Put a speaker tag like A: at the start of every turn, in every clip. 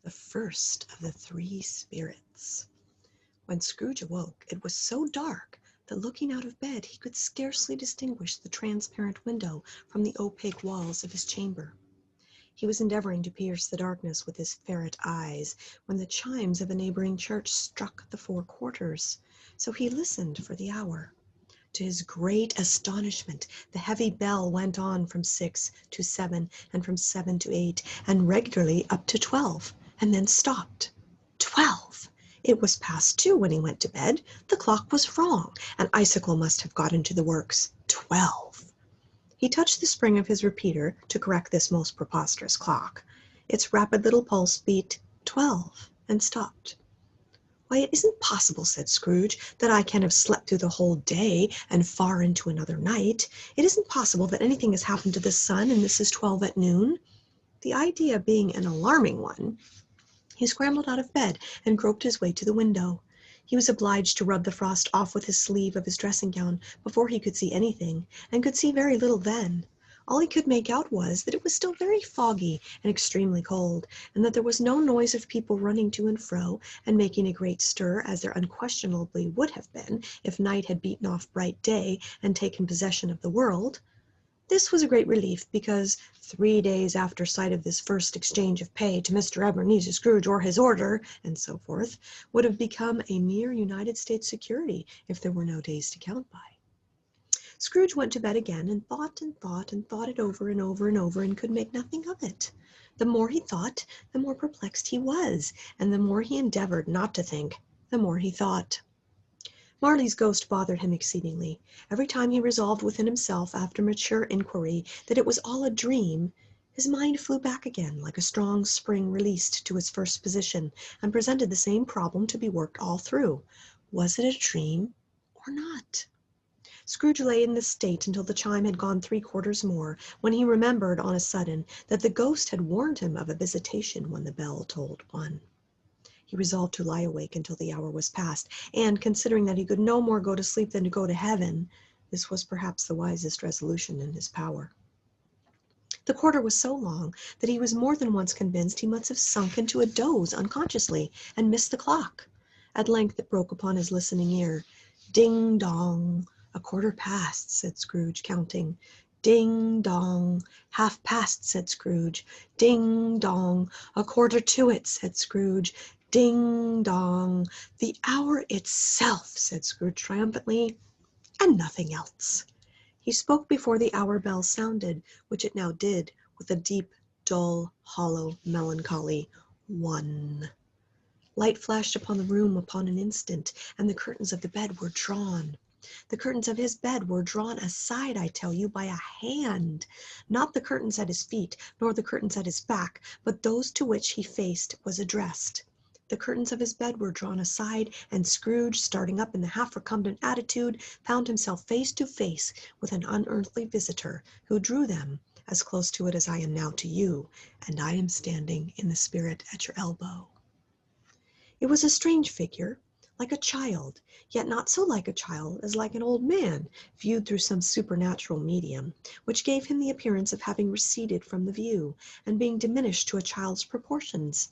A: the first of the three spirits. When Scrooge awoke, it was so dark that looking out of bed he could scarcely distinguish the transparent window from the opaque walls of his chamber. He was endeavoring to pierce the darkness with his ferret eyes when the chimes of a neighboring church struck the 4 quarters, so he listened for the hour. To his great astonishment, the heavy bell went on from 6 to 7, and from 7 to 8, and regularly up to 12, and then stopped. 12! It was past 2 when he went to bed. The clock was wrong. An icicle must have got into the works. 12! He touched the spring of his repeater to correct this most preposterous clock. Its rapid little pulse beat 12 and stopped. "Why, it isn't possible," said Scrooge, "that I can have slept through the whole day and far into another night. It isn't possible that anything has happened to the sun, and this is 12 at noon." The idea being an alarming one, he scrambled out of bed and groped his way to the window. He was obliged to rub the frost off with his sleeve of his dressing-gown before he could see anything, and could see very little then. All he could make out was that it was still very foggy and extremely cold, and that there was no noise of people running to and fro and making a great stir, as there unquestionably would have been if night had beaten off bright day and taken possession of the world. This was a great relief, because 3 days after sight of this first exchange of pay to Mr. Ebenezer Scrooge or his order, and so forth, would have become a mere United States security if there were no days to count by. Scrooge went to bed again, and thought and thought and thought it over and over and over, and could make nothing of it. The more he thought, the more perplexed he was, and the more he endeavored not to think, the more he thought. Marley's ghost bothered him exceedingly. Every time he resolved within himself, after mature inquiry, that it was all a dream, his mind flew back again, like a strong spring released, to its first position, and presented the same problem to be worked all through. Was it a dream or not? Scrooge lay in this state until the chime had gone 3 quarters more, when he remembered on a sudden that the ghost had warned him of a visitation when the bell tolled 1. He resolved to lie awake until the hour was past, and, considering that he could no more go to sleep than to go to heaven, this was perhaps the wisest resolution in his power. The quarter was so long that he was more than once convinced he must have sunk into a doze unconsciously, and missed the clock. At length it broke upon his listening ear. "Ding dong! A quarter past," said Scrooge, counting. "Ding dong! 1/2 past," said Scrooge. "Ding dong! 1/4 to it," said Scrooge. "Ding dong! The hour itself," said Scrooge triumphantly, "and nothing else." He spoke before the hour bell sounded, which it now did, with a deep, dull, hollow, melancholy 1. Light flashed upon the room upon an instant, and the curtains of the bed were drawn. The curtains of his bed were drawn aside, I tell you, by a hand. Not the curtains at his feet, nor the curtains at his back, but those to which he faced was addressed. The curtains of his bed were drawn aside, and Scrooge, starting up in the half-recumbent attitude, found himself face to face with an unearthly visitor, who drew them as close to it as I am now to you, and I am standing in the spirit at your elbow. It was a strange figure, like a child, yet not so like a child as like an old man, viewed through some supernatural medium, which gave him the appearance of having receded from the view, and being diminished to a child's proportions.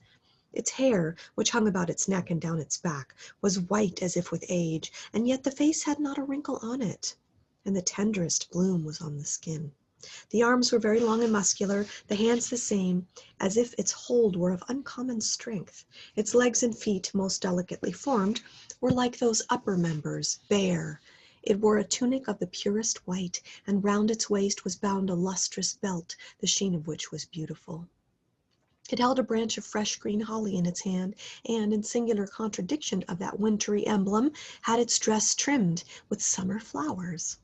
A: Its hair, which hung about its neck and down its back, was white as if with age, and yet the face had not a wrinkle on it, and the tenderest bloom was on the skin. The arms were very long and muscular, the hands the same, as if its hold were of uncommon strength. Its legs and feet, most delicately formed, were like those upper members, bare. It wore a tunic of the purest white, and round its waist was bound a lustrous belt, the sheen of which was beautiful. It held a branch of fresh green holly in its hand, and, in singular contradiction of that wintry emblem, had its dress trimmed with summer flowers.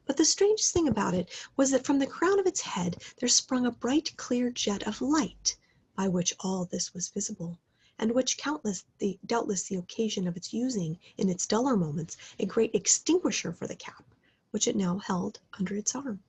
A: But the strangest thing about it was that from the crown of its head there sprung a bright clear jet of light, by which all this was visible, and which doubtless the occasion of its using, in its duller moments, a great extinguisher for the cap, which it now held under its arm.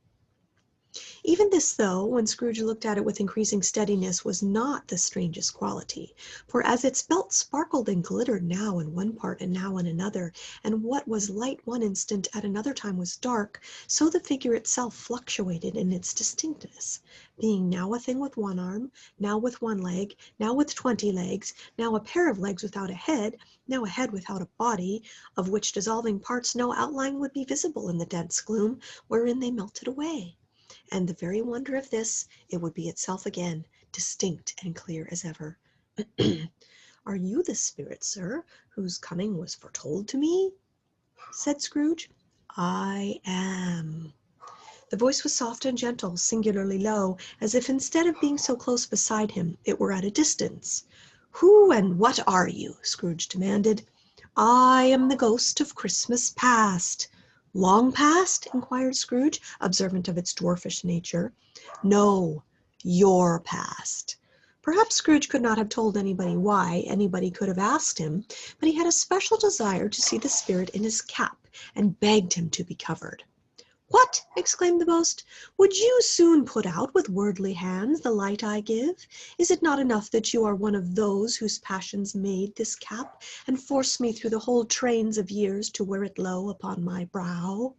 A: Even this, though, when Scrooge looked at it with increasing steadiness, was not the strangest quality, for as its belt sparkled and glittered now in one part and now in another, and what was light one instant at another time was dark, so the figure itself fluctuated in its distinctness, being now a thing with one arm, now with one leg, now with 20 legs, now a pair of legs without a head, now a head without a body, of which dissolving parts no outline would be visible in the dense gloom wherein they melted away. And the very wonder of this, it would be itself again, distinct and clear as ever. "Are you the spirit, sir, whose coming was foretold to me?" said Scrooge. "I am." The voice was soft and gentle, singularly low, as if instead of being so close beside him, it were at a distance. "Who and what are you?" Scrooge demanded. "I am the ghost of Christmas past." "Long past?" inquired Scrooge, observant of its dwarfish nature. "No, your past." Perhaps Scrooge could not have told anybody why. Anybody could have asked him, but he had a special desire to see the spirit in his cap, and begged him to be covered. "What!" exclaimed the ghost, "would you soon put out with worldly hands the light I give? Is it not enough that you are one of those whose passions made this cap, and forced me through the whole trains of years to wear it low upon my brow?"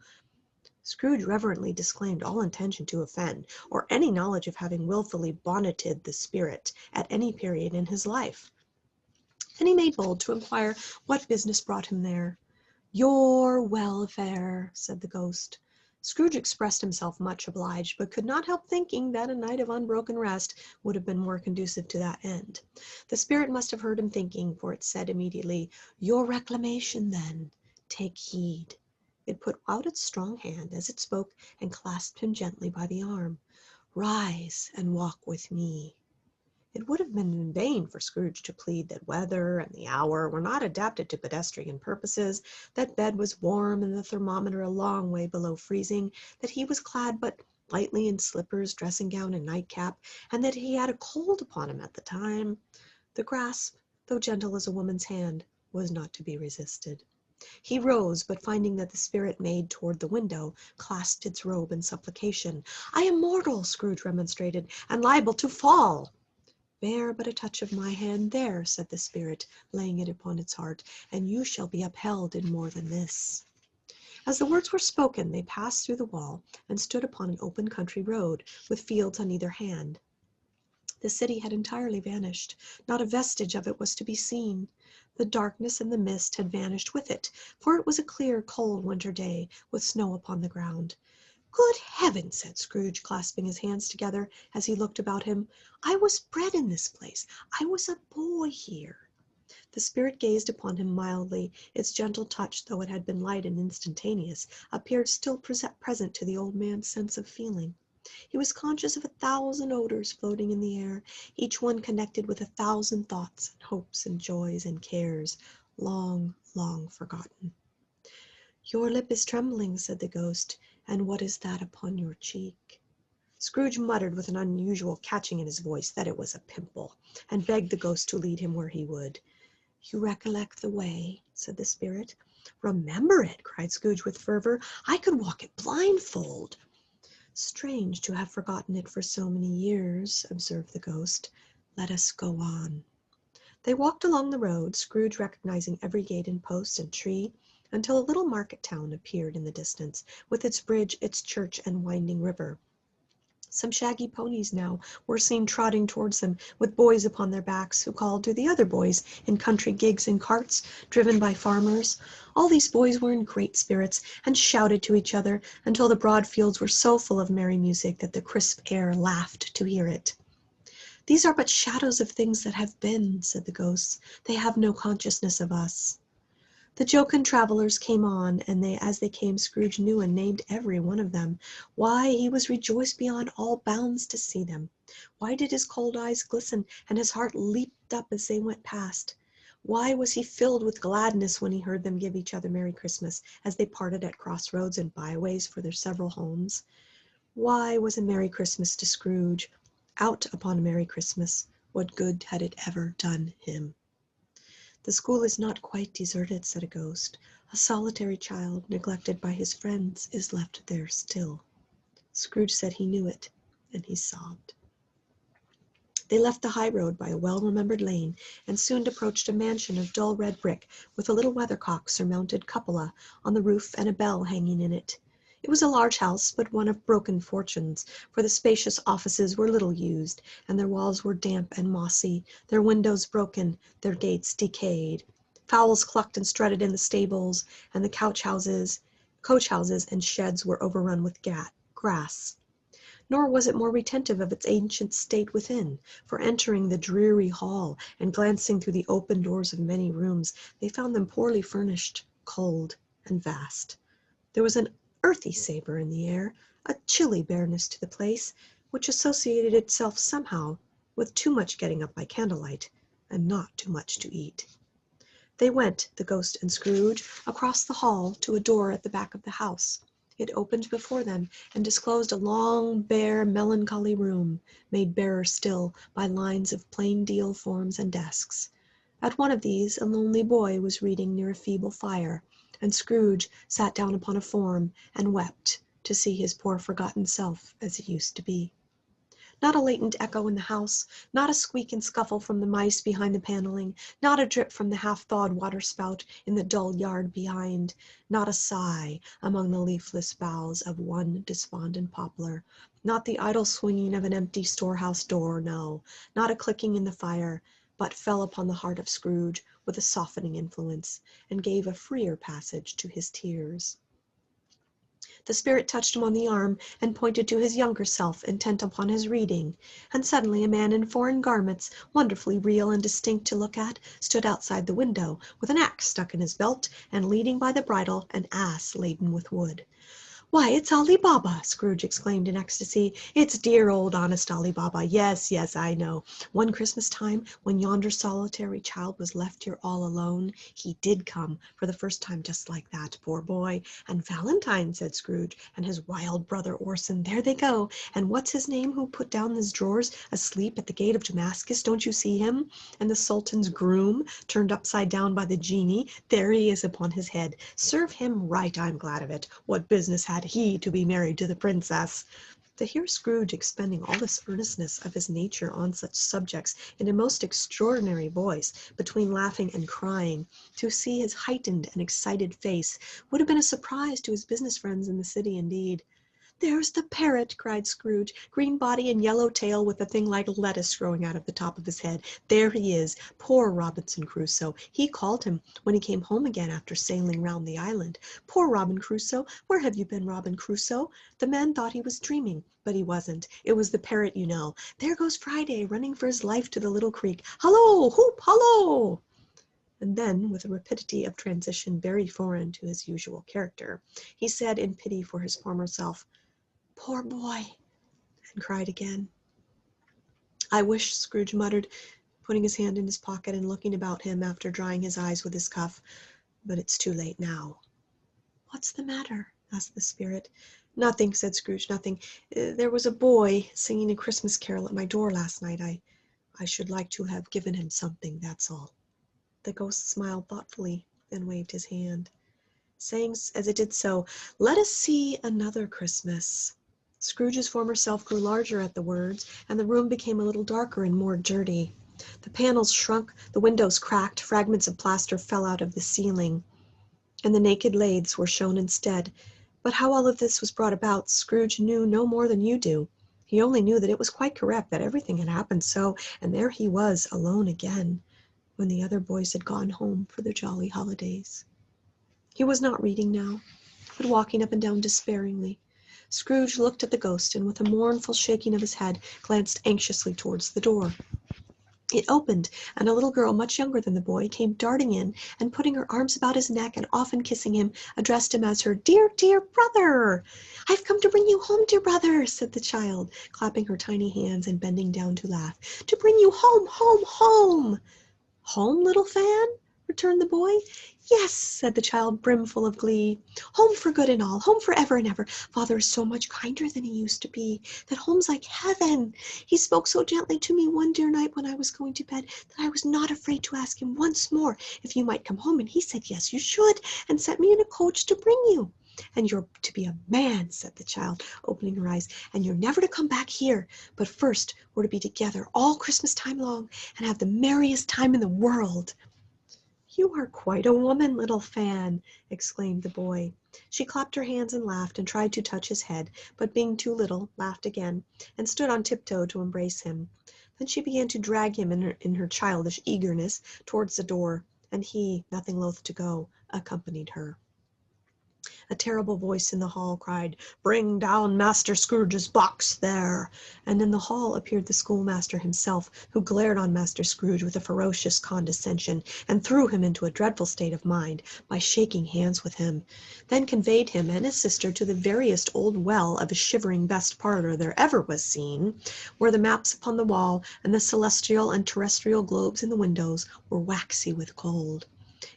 A: Scrooge reverently disclaimed all intention to offend, or any knowledge of having wilfully bonneted the spirit at any period in his life. And he made bold to inquire what business brought him there. "Your welfare," said the ghost. Scrooge expressed himself much obliged, but could not help thinking that a night of unbroken rest would have been more conducive to that end. The spirit must have heard him thinking, for it said immediately, "Your reclamation, then. Take heed." It put out its strong hand as it spoke, and clasped him gently by the arm. "Rise and walk with me." It would have been in vain for Scrooge to plead that weather and the hour were not adapted to pedestrian purposes, that bed was warm and the thermometer a long way below freezing, that he was clad but lightly in slippers, dressing gown, and nightcap, and that he had a cold upon him at the time. The grasp, though gentle as a woman's hand, was not to be resisted. He rose, but finding that the spirit made toward the window, clasped its robe in supplication. "I am mortal," Scrooge remonstrated, "and liable to fall." "Bear but a touch of my hand there," said the spirit, laying it upon its heart, "and you shall be upheld in more than this." As the words were spoken, they passed through the wall, and stood upon an open country road, with fields on either hand. The city had entirely vanished. Not a vestige of it was to be seen. The darkness and the mist had vanished with it, for it was a clear, cold winter day, with snow upon the ground. "Good heaven!" said Scrooge, clasping his hands together as he looked about him. "I was bred in this place. I was a boy here." The spirit gazed upon him mildly. Its gentle touch, though it had been light and instantaneous, appeared still present to the old man's sense of feeling. He was conscious of 1,000 odors floating in the air, each one connected with 1,000 thoughts and hopes and joys and cares, long, long forgotten. "Your lip is trembling," said the ghost, "and what is that upon your cheek?" Scrooge muttered with an unusual catching in his voice that it was a pimple, and begged the ghost to lead him where he would. "You recollect the way?" said the spirit. "Remember it!" cried Scrooge with fervor. "I could walk it blindfold." "Strange to have forgotten it for so many years," observed the ghost. "Let us go on." They walked along the road, Scrooge recognizing every gate and post and tree, until a little market town appeared in the distance, with its bridge, its church, and winding river. Some shaggy ponies now were seen trotting towards them, with boys upon their backs, who called to the other boys in country gigs and carts, driven by farmers. All these boys were in great spirits, and shouted to each other, until the broad fields were so full of merry music that the crisp air laughed to hear it. "These are but shadows of things that have been," said the ghosts. "They have no consciousness of us." The jocund travelers came on, and as they came, Scrooge knew and named every one of them. Why, he was rejoiced beyond all bounds to see them. Why did his cold eyes glisten, and his heart leaped up as they went past? Why was he filled with gladness when he heard them give each other Merry Christmas, as they parted at crossroads and byways for their several homes? Why was a Merry Christmas to Scrooge? Out upon a Merry Christmas, what good had it ever done him? "The school is not quite deserted," said a ghost. "A solitary child, neglected by his friends, is left there still." Scrooge said he knew it, and he sobbed. They left the high road by a well-remembered lane, and soon approached a mansion of dull red brick, with a little weathercock-surmounted cupola on the roof and a bell hanging in it. It was a large house, but one of broken fortunes, for the spacious offices were little used, and their walls were damp and mossy, their windows broken, their gates decayed. Fowls clucked and strutted in the stables, and the coach houses and sheds were overrun with grass. Nor was it more retentive of its ancient state within, for entering the dreary hall and glancing through the open doors of many rooms, they found them poorly furnished, cold, and vast. There was an earthy savour in the air, a chilly bareness to the place, which associated itself somehow with too much getting up by candlelight, and not too much to eat. They went, the ghost and Scrooge, across the hall to a door at the back of the house. It opened before them, and disclosed a long, bare, melancholy room, made barer still by lines of plain deal forms and desks. At one of these a lonely boy was reading near a feeble fire, and Scrooge sat down upon a form and wept to see his poor forgotten self as he used to be. Not a latent echo in the house, not a squeak and scuffle from the mice behind the paneling, not a drip from the half-thawed waterspout in the dull yard behind, not a sigh among the leafless boughs of one despondent poplar, not the idle swinging of an empty storehouse door, no, not a clicking in the fire, but fell upon the heart of Scrooge with a softening influence, and gave a freer passage to his tears. The spirit touched him on the arm and pointed to his younger self, intent upon his reading, and suddenly a man in foreign garments, wonderfully real and distinct to look at, stood outside the window, with an axe stuck in his belt, and leading by the bridle an ass laden with wood. "Why, it's Ali Baba!" Scrooge exclaimed in ecstasy. "It's dear old honest Ali Baba. Yes, yes, I know. One Christmas time, when yonder solitary child was left here all alone, he did come, for the first time, just like that, poor boy. And Valentine," said Scrooge, "and his wild brother Orson, there they go. And what's his name who put down his drawers, asleep at the gate of Damascus, don't you see him? And the Sultan's groom, turned upside down by the genie, there he is upon his head. Serve him right, I'm glad of it. What business had he to be married to the princess?" To hear Scrooge expending all this earnestness of his nature on such subjects in a most extraordinary voice, between laughing and crying, to see his heightened and excited face, would have been a surprise to his business friends in the city indeed. "There's the parrot!" cried Scrooge. "Green body and yellow tail, with a thing like lettuce growing out of the top of his head. There he is. Poor Robinson Crusoe. He called him when he came home again after sailing round the island. Poor Robin Crusoe! Where have you been, Robin Crusoe? The men thought he was dreaming, but he wasn't. It was the parrot, you know. There goes Friday, running for his life to the little creek. Hallo! Hoop! Hallo!" And then, with a rapidity of transition very foreign to his usual character, he said in pity for his former self, "Poor boy," and cried again. "I wish," Scrooge muttered, putting his hand in his pocket and looking about him after drying his eyes with his cuff, "but it's too late now." "What's the matter?" asked the spirit. "Nothing," said Scrooge, "nothing. There was a boy singing a Christmas carol at my door last night. I should like to have given him something, that's all." The ghost smiled thoughtfully and waved his hand, saying as it did so, "Let us see another Christmas." Scrooge's former self grew larger at the words, and the room became a little darker and more dirty. The panels shrunk, the windows cracked, fragments of plaster fell out of the ceiling, and the naked laths were shown instead. But how all of this was brought about, Scrooge knew no more than you do. He only knew that it was quite correct, that everything had happened so, and there he was, alone again, when the other boys had gone home for their jolly holidays. He was not reading now, but walking up and down despairingly. Scrooge looked at the ghost, and with a mournful shaking of his head, glanced anxiously towards the door. It opened, and a little girl much younger than the boy came darting in, and putting her arms about his neck and often kissing him, addressed him as her "dear, dear brother." "I've come to bring you home, dear brother," said the child, clapping her tiny hands and bending down to laugh. "To bring you home, home, home." "Home, little Fan?" returned the boy. "Yes," said the child, brimful of glee. "Home for good and all, home for ever and ever. Father is so much kinder than he used to be, that home's like heaven. He spoke so gently to me one dear night when I was going to bed, that I was not afraid to ask him once more if you might come home, and he said yes, you should, and sent me in a coach to bring you. "And you're to be a man," said the child, opening her eyes, "and you're never to come back here. But first we're to be together all Christmas time long and have the merriest time in the world." "You are quite a woman, little Fan," exclaimed the boy. She clapped her hands and laughed and tried to touch his head, but being too little, laughed again, and stood on tiptoe to embrace him. Then she began to drag him in her childish eagerness towards the door, and he, nothing loath to go, accompanied her. A terrible voice in the hall cried, "Bring down Master Scrooge's box there!" And in the hall appeared the schoolmaster himself, who glared on Master Scrooge with a ferocious condescension, and threw him into a dreadful state of mind by shaking hands with him, then conveyed him and his sister to the veriest old well of a shivering best parlor there ever was seen, where the maps upon the wall and the celestial and terrestrial globes in the windows were waxy with cold.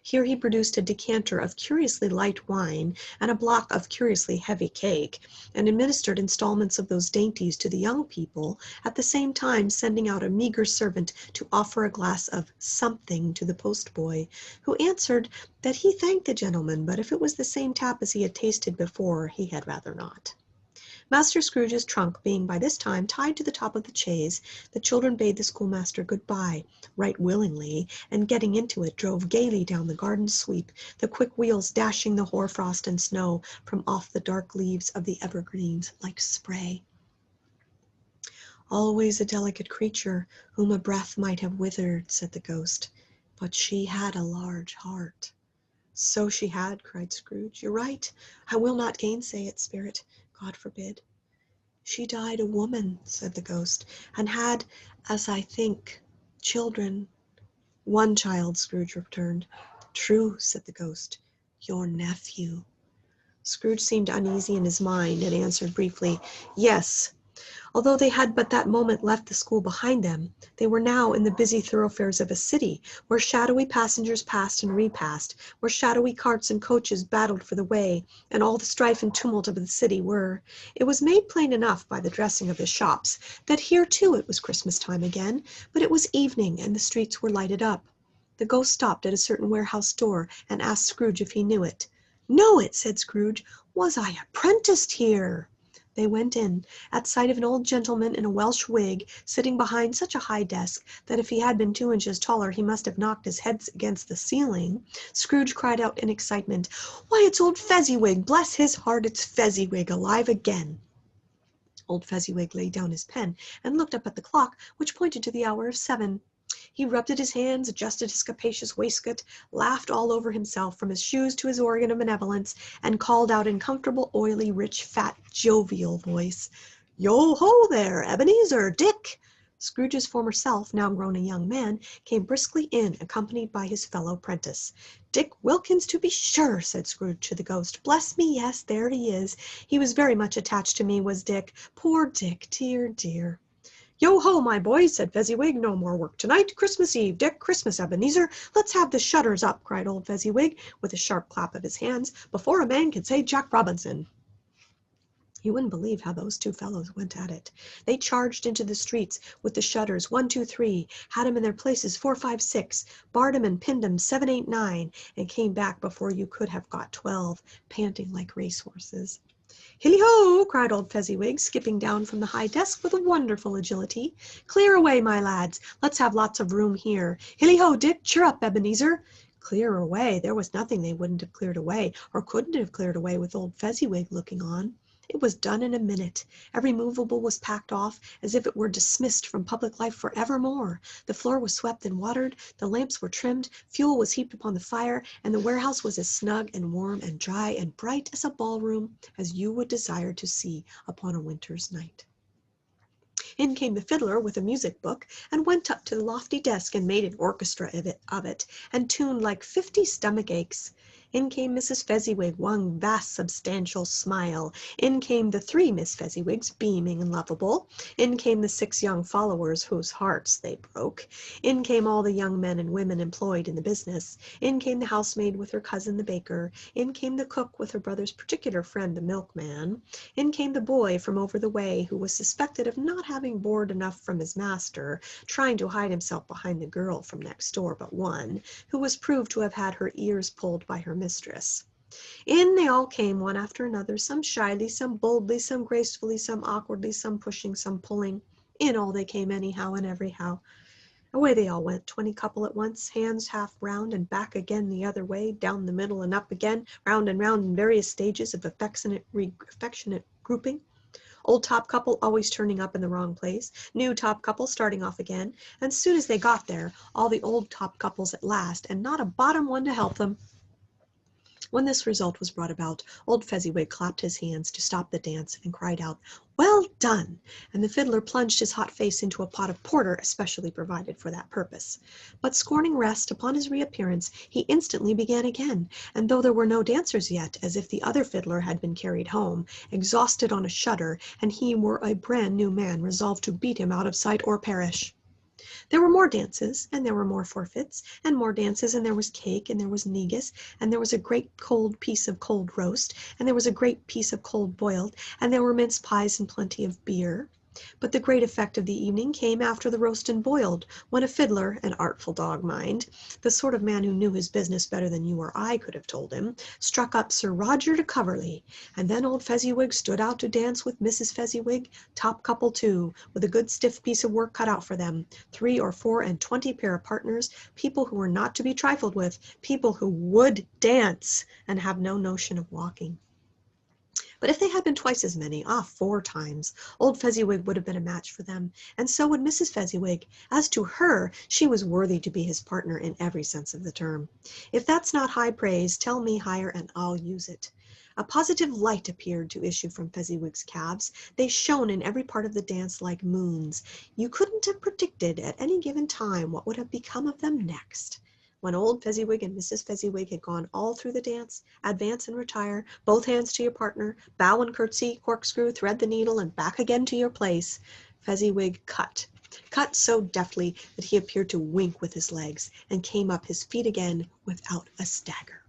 A: Here he produced a decanter of curiously light wine and a block of curiously heavy cake, and administered installments of those dainties to the young people, at the same time sending out a meagre servant to offer a glass of something to the postboy, who answered that he thanked the gentleman, but if it was the same tap as he had tasted before, he had rather not. Master Scrooge's trunk being by this time tied to the top of the chaise, the children bade the schoolmaster good-bye, right willingly, and getting into it, drove gaily down the garden sweep, the quick wheels dashing the hoar-frost and snow from off the dark leaves of the evergreens like spray. "Always a delicate creature, whom a breath might have withered," said the ghost, "but she had a large heart." "So she had," cried Scrooge. "You're right. I will not gainsay it, Spirit. God forbid." "She died a woman," said the ghost, "and had, as I think, children." "One child," Scrooge returned. "True," said the ghost. "Your nephew." Scrooge seemed uneasy in his mind, and answered briefly, "Yes." Although they had but that moment left the school behind them, they were now in the busy thoroughfares of a city, where shadowy passengers passed and repassed, where shadowy carts and coaches battled for the way, and all the strife and tumult of the city were. It was made plain enough by the dressing of the shops, that here too it was Christmas time again, but it was evening, and the streets were lighted up. The ghost stopped at a certain warehouse door, and asked Scrooge if he knew it. "Know it!" said Scrooge. "Was I apprenticed here?" They went in, at sight of an old gentleman in a Welsh wig, sitting behind such a high desk that if he had been 2 inches taller he must have knocked his head against the ceiling. Scrooge cried out in excitement, "Why, it's old Fezziwig! Bless his heart, it's Fezziwig alive again!" Old Fezziwig laid down his pen and looked up at the clock, which pointed to the hour of 7. He rubbed at his hands, adjusted his capacious waistcoat, laughed all over himself, from his shoes to his organ of benevolence, and called out in comfortable, oily, rich, fat, jovial voice, "Yo-ho there, Ebenezer, Dick!" Scrooge's former self, now grown a young man, came briskly in, accompanied by his fellow prentice. "Dick Wilkins, to be sure," said Scrooge to the ghost. "Bless me, yes, there he is. He was very much attached to me, was Dick. Poor Dick, dear, dear." "Yo-ho, my boys," said Fezziwig. "No more work tonight. Christmas Eve, Dick. Christmas, Ebenezer. Let's have the shutters up," cried old Fezziwig, with a sharp clap of his hands, "before a man can say Jack Robinson." You wouldn't believe how those two fellows went at it. They charged into the streets with the shutters 1, 2, 3, had 'em in their places 4, 5, 6, barred 'em and pinned 'em 7, 8, 9, and came back before you could have got 12, panting like racehorses. "Hilly-ho!" cried old Fezziwig, skipping down from the high desk with a wonderful agility. "Clear away, my lads. Let's have lots of room here. Hilly-ho, Dick. Cheer up, Ebenezer." Clear away! There was nothing they wouldn't have cleared away, or couldn't have cleared away with old Fezziwig looking on. It was done in a minute. Every movable was packed off, as if it were dismissed from public life for evermore. The floor was swept and watered, the lamps were trimmed, fuel was heaped upon the fire, and the warehouse was as snug and warm and dry and bright as a ballroom as you would desire to see upon a winter's night. In came the fiddler with a music book, and went up to the lofty desk and made an orchestra of it, and tuned like 50 stomach aches. In came Mrs. Fezziwig, one vast substantial smile. In came the 3 Miss Fezziwigs, beaming and lovable. In came the 6 young followers, whose hearts they broke. In came all the young men and women employed in the business. In came the housemaid with her cousin the baker. In came the cook with her brother's particular friend the milkman. In came the boy from over the way, who was suspected of not having board enough from his master, trying to hide himself behind the girl from next door but one, who was proved to have had her ears pulled by her mistress. In they all came, one after another, some shyly, some boldly, some gracefully, some awkwardly, some pushing, some pulling. In all they came anyhow and everyhow. Away they all went, 20 couple at once, hands half round and back again the other way, down the middle and up again, round and round in various stages of affectionate grouping. Old top couple always turning up in the wrong place, new top couple starting off again, and soon as they got there, all the old top couples at last, and not a bottom one to help them. When this result was brought about, old Fezziwig clapped his hands to stop the dance and cried out, "Well done!" and the fiddler plunged his hot face into a pot of porter especially provided for that purpose. But scorning rest, upon his reappearance, he instantly began again, and though there were no dancers yet, as if the other fiddler had been carried home, exhausted on a shutter, and he were a brand new man resolved to beat him out of sight or perish. There were more dances, and there were more forfeits, and more dances, and there was cake, and there was negus, and there was a great cold piece of cold roast, and there was a great piece of cold boiled, and there were mince pies and plenty of beer. But the great effect of the evening came after the roast and boiled, when a fiddler, an artful dog, mind, the sort of man who knew his business better than you or I could have told him, struck up Sir Roger de Coverley, and then old Fezziwig stood out to dance with Mrs. Fezziwig, top couple too, with a good stiff piece of work cut out for them, 3 or 4 and 20 pair of partners, people who were not to be trifled with, people who would dance, and have no notion of walking. But if they had been twice as many, 4 times, old Fezziwig would have been a match for them, and so would Mrs. Fezziwig. As to her, she was worthy to be his partner in every sense of the term. If that's not high praise, tell me higher and I'll use it. A positive light appeared to issue from Fezziwig's calves. They shone in every part of the dance like moons. You couldn't have predicted at any given time what would have become of them next. When old Fezziwig and Mrs. Fezziwig had gone all through the dance, advance and retire, both hands to your partner, bow and curtsy, corkscrew, thread the needle, and back again to your place, Fezziwig cut so deftly that he appeared to wink with his legs, and came up his feet again without a stagger.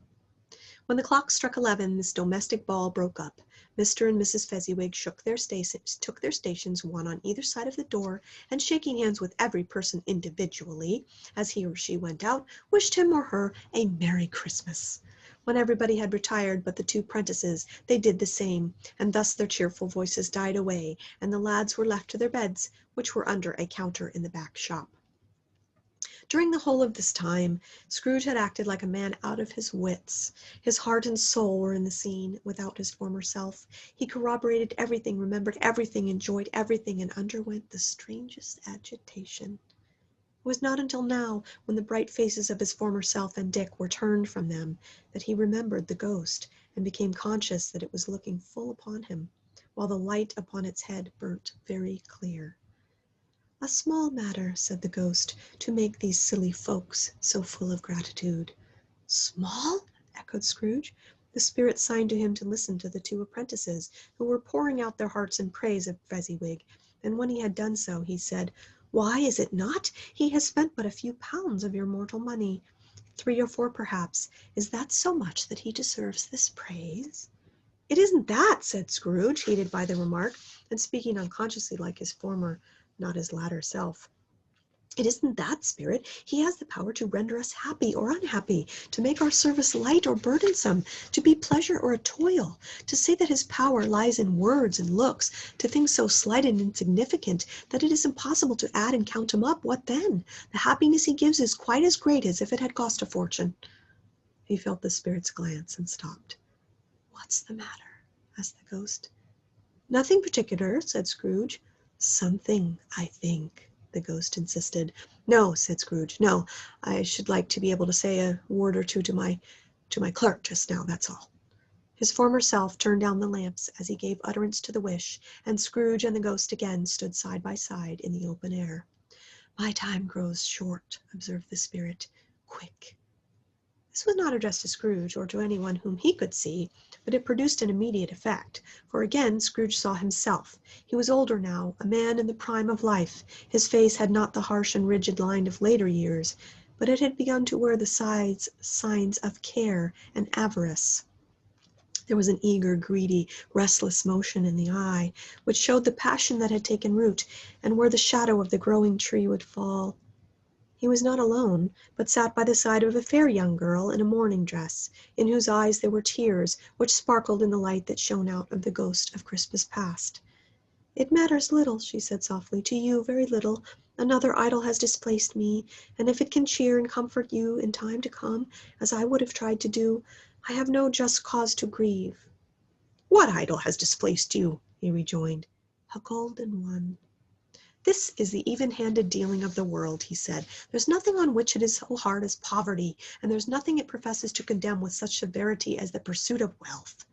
A: When the clock struck 11, this domestic ball broke up. Mr. and Mrs. Fezziwig took their stations, one on either side of the door, and shaking hands with every person individually, as he or she went out, wished him or her a Merry Christmas. When everybody had retired but the 2 prentices, they did the same, and thus their cheerful voices died away, and the lads were left to their beds, which were under a counter in the back shop. During the whole of this time, Scrooge had acted like a man out of his wits. His heart and soul were in the scene, without his former self. He corroborated everything, remembered everything, enjoyed everything, and underwent the strangest agitation. It was not until now, when the bright faces of his former self and Dick were turned from them, that he remembered the ghost, and became conscious that it was looking full upon him, while the light upon its head burnt very clear. "A small matter," said the ghost, "to make these silly folks so full of gratitude." "Small?" echoed Scrooge. The spirit signed to him to listen to the 2 apprentices, who were pouring out their hearts in praise of Fezziwig, and when he had done so, he said, "Why, is it not? He has spent but a few pounds of your mortal money. 3 or 4 perhaps. Is that so much that he deserves this praise?" "It isn't that," said Scrooge, heated by the remark, and speaking unconsciously like his former, not his latter self. "It isn't that, spirit. He has the power to render us happy or unhappy, to make our service light or burdensome, to be pleasure or a toil, to say that his power lies in words and looks, to things so slight and insignificant that it is impossible to add and count him up. What then? The happiness he gives is quite as great as if it had cost a fortune." He felt the spirit's glance and stopped. "What's the matter?" asked the ghost. "Nothing particular," said Scrooge. "Something, I think," the ghost insisted. "No," said Scrooge. "No, I should like to be able to say a word or two to my clerk just now, that's all." His former self turned down the lamps as he gave utterance to the wish, and Scrooge and the ghost again stood side by side in the open air. "My time grows short," observed the spirit. "Quick." This was not addressed to Scrooge, or to anyone whom he could see, but it produced an immediate effect, for again Scrooge saw himself. He was older now, a man in the prime of life. His face had not the harsh and rigid line of later years, but it had begun to wear the signs of care and avarice. There was an eager, greedy, restless motion in the eye, which showed the passion that had taken root, and where the shadow of the growing tree would fall. He was not alone, but sat by the side of a fair young girl in a mourning dress, in whose eyes there were tears which sparkled in the light that shone out of the ghost of Christmas past. "It matters little," she said softly, "to you, very little. Another idol has displaced me, and if it can cheer and comfort you in time to come, as I would have tried to do, I have no just cause to grieve." "What idol has displaced you?" he rejoined. "A golden one." "This is the even-handed dealing of the world," he said. "There's nothing on which it is so hard as poverty, and there's nothing it professes to condemn with such severity as the pursuit of wealth."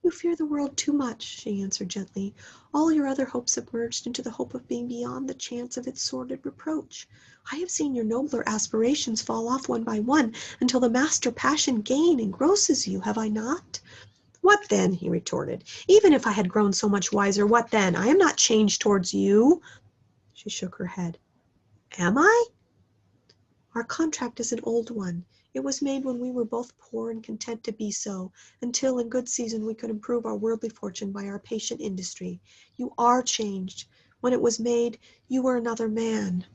A: "You fear the world too much," she answered gently. "All your other hopes have merged into the hope of being beyond the chance of its sordid reproach. I have seen your nobler aspirations fall off one by one until the master passion gain engrosses you, have I not?" "What then?" he retorted. "Even if I had grown so much wiser, what then? I am not changed towards you." She shook her head. "Am I?" "Our contract is an old one. It was made when we were both poor and content to be so, until in good season we could improve our worldly fortune by our patient industry. You are changed. When it was made, you were another man."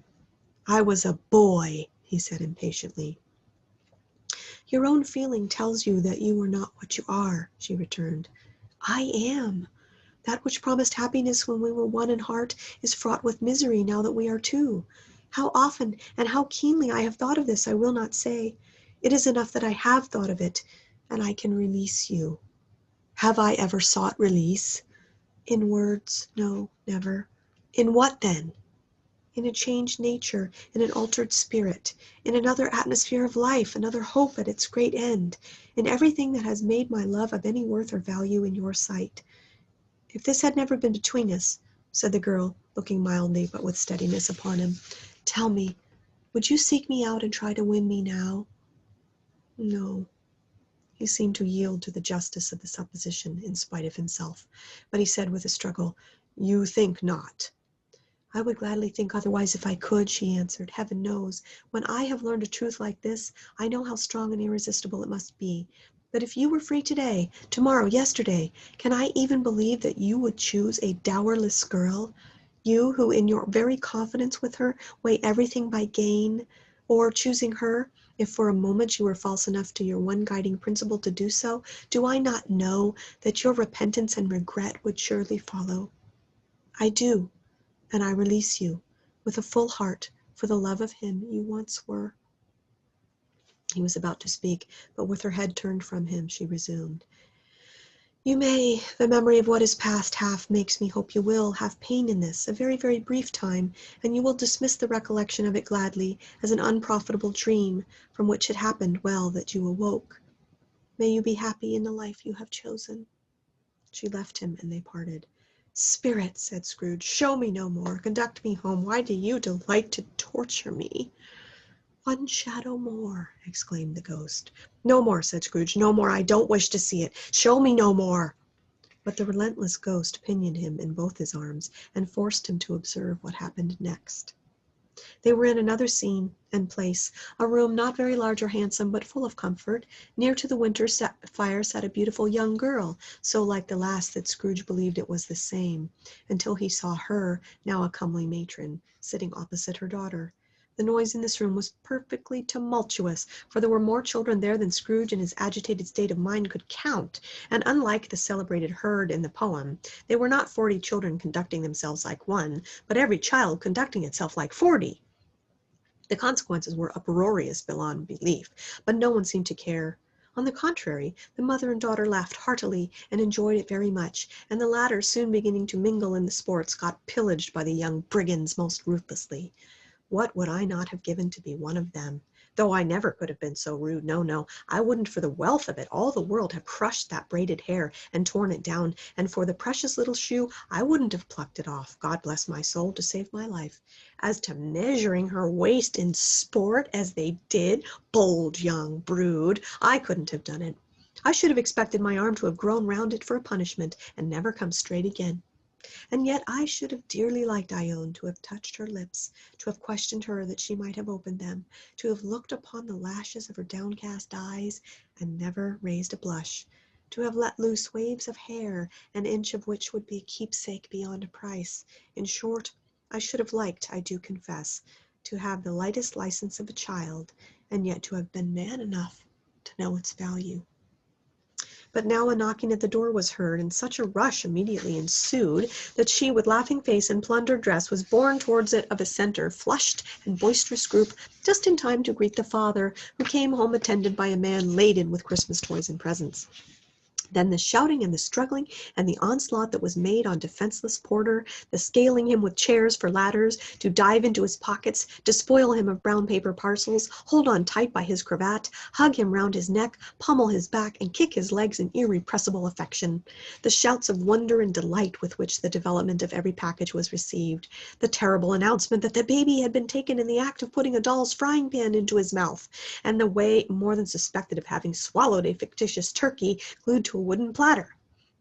A: "I was a boy," he said impatiently. "Your own feeling tells you that you are not what you are," she returned. "I am. That which promised happiness when we were one in heart is fraught with misery now that we are two. How often and how keenly I have thought of this I will not say. It is enough that I have thought of it, and I can release you." "Have I ever sought release?" "In words, no, never." "In what then?" "In a changed nature, in an altered spirit, in another atmosphere of life, another hope at its great end, in everything that has made my love of any worth or value in your sight." "If this had never been between us," said the girl, looking mildly but with steadiness upon him, "tell me, would you seek me out and try to win me now?" "No." He seemed to yield to the justice of the supposition in spite of himself, but he said with a struggle, "You think not?" "I would gladly think otherwise if I could," she answered. "Heaven knows, when I have learned a truth like this, I know how strong and irresistible it must be. But if you were free today, tomorrow, yesterday, can I even believe that you would choose a dowerless girl? You who in your very confidence with her weigh everything by gain, or choosing her, if for a moment you were false enough to your one guiding principle to do so, do I not know that your repentance and regret would surely follow? I do. And I release you, with a full heart, for the love of him you once were." He was about to speak, but with her head turned from him, she resumed. "You may, the memory of what is past half makes me hope you will, have pain in this, a very, very brief time, and you will dismiss the recollection of it gladly, as an unprofitable dream, from which it happened well that you awoke. May you be happy in the life you have chosen." She left him, and they parted. "Spirit," said Scrooge, "show me no more. Conduct me home. Why do you delight to torture me?" "One shadow more," exclaimed the ghost. "No more," said Scrooge. "No more. I don't wish to see it. Show me no more." But the relentless ghost pinioned him in both his arms, and forced him to observe what happened next. They were in another scene and place, a room not very large or handsome, but full of comfort. Near to the winter fire sat a beautiful young girl, so like the last that Scrooge believed it was the same, until he saw her, now a comely matron, sitting opposite her daughter. The noise in this room was perfectly tumultuous, for there were more children there than Scrooge in his agitated state of mind could count, and unlike the celebrated herd in the poem, they were not 40 children conducting themselves like one, but every child conducting itself like 40. The consequences were uproarious beyond belief, but no one seemed to care. On the contrary, the mother and daughter laughed heartily, and enjoyed it very much, and the latter, soon beginning to mingle in the sports, got pillaged by the young brigands most ruthlessly. What would I not have given to be one of them? Though I never could have been so rude. No, no, I wouldn't for the wealth of it. All the world have crushed that braided hair and torn it down, and for the precious little shoe, I wouldn't have plucked it off, God bless my soul, to save my life. As to measuring her waist in sport, as they did, bold young brood, I couldn't have done it. I should have expected my arm to have grown round it for a punishment, and never come straight again. And yet I should have dearly liked, I own, to have touched her lips, to have questioned her that she might have opened them, to have looked upon the lashes of her downcast eyes, and never raised a blush, to have let loose waves of hair, an inch of which would be a keepsake beyond a price. In short, I should have liked, I do confess, to have the lightest license of a child, and yet to have been man enough to know its value. But now a knocking at the door was heard, and such a rush immediately ensued that she, with laughing face and plundered dress, was borne towards it of a centre, flushed and boisterous group, just in time to greet the father, who came home attended by a man laden with Christmas toys and presents. Then the shouting and the struggling and the onslaught that was made on defenseless Porter, the scaling him with chairs for ladders, to dive into his pockets, despoil him of brown paper parcels, hold on tight by his cravat, hug him round his neck, pummel his back, and kick his legs in irrepressible affection. The shouts of wonder and delight with which the development of every package was received, the terrible announcement that the baby had been taken in the act of putting a doll's frying pan into his mouth, and the way more than suspected of having swallowed a fictitious turkey glued to a wooden platter.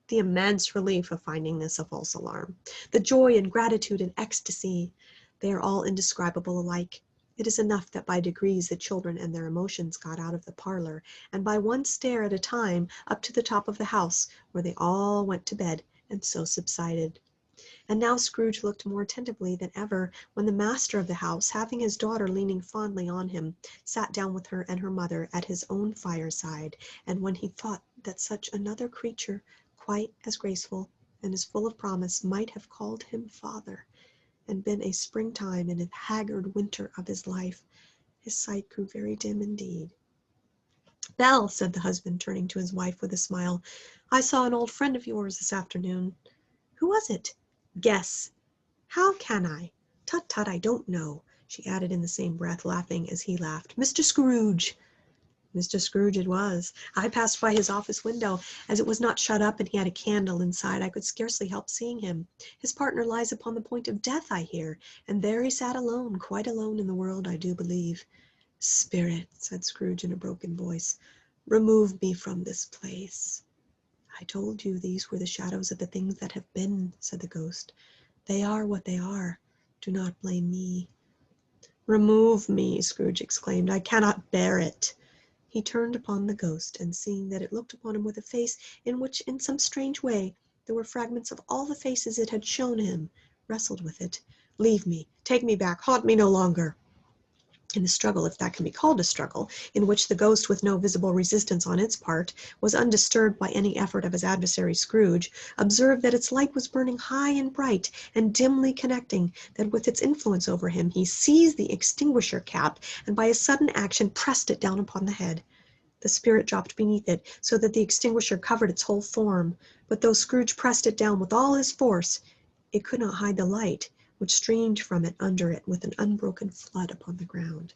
A: The immense relief of finding this a false alarm. The joy and gratitude and ecstasy. They are all indescribable alike. It is enough that by degrees the children and their emotions got out of the parlor, and by one stair at a time up to the top of the house, where they all went to bed, and so subsided. And now Scrooge looked more attentively than ever when the master of the house, having his daughter leaning fondly on him, sat down with her and her mother at his own fireside, and when he thought that such another creature, quite as graceful and as full of promise, might have called him father, and been a springtime in a haggard winter of his life, his sight grew very dim indeed. "Belle," said the husband, turning to his wife with a smile, "I saw an old friend of yours this afternoon." "Who was it?" "Guess." "How can I? Tut, tut, I don't know," she added in the same breath, laughing as he laughed. "Mr. Scrooge." Mr. Scrooge it was. I passed by his office window. As it was not shut up and he had a candle inside, I could scarcely help seeing him. His partner lies upon the point of death, I hear, and there he sat alone, quite alone in the world, I do believe. "Spirit," said Scrooge in a broken voice, "remove me from this place." "I told you these were the shadows of the things that have been," said the ghost. "They are what they are. Do not blame me." "Remove me," Scrooge exclaimed. "I cannot bear it." He turned upon the ghost, and seeing that it looked upon him with a face in which, in some strange way, there were fragments of all the faces it had shown him, wrestled with it. "Leave me. Take me back. Haunt me no longer." In the struggle, if that can be called a struggle, in which the ghost, with no visible resistance on its part, was undisturbed by any effort of his adversary Scrooge, observed that its light was burning high and bright, and dimly connecting, that with its influence over him, he seized the extinguisher cap, and by a sudden action pressed it down upon the head. The spirit dropped beneath it, so that the extinguisher covered its whole form, but though Scrooge pressed it down with all his force, it could not hide the light, which streamed from it under it with an unbroken flood upon the ground.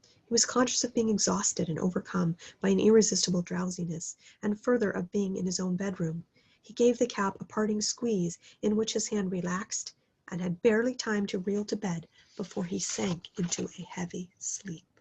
A: He was conscious of being exhausted and overcome by an irresistible drowsiness, and further of being in his own bedroom. He gave the cap a parting squeeze, in which his hand relaxed, and had barely time to reel to bed before he sank into a heavy sleep.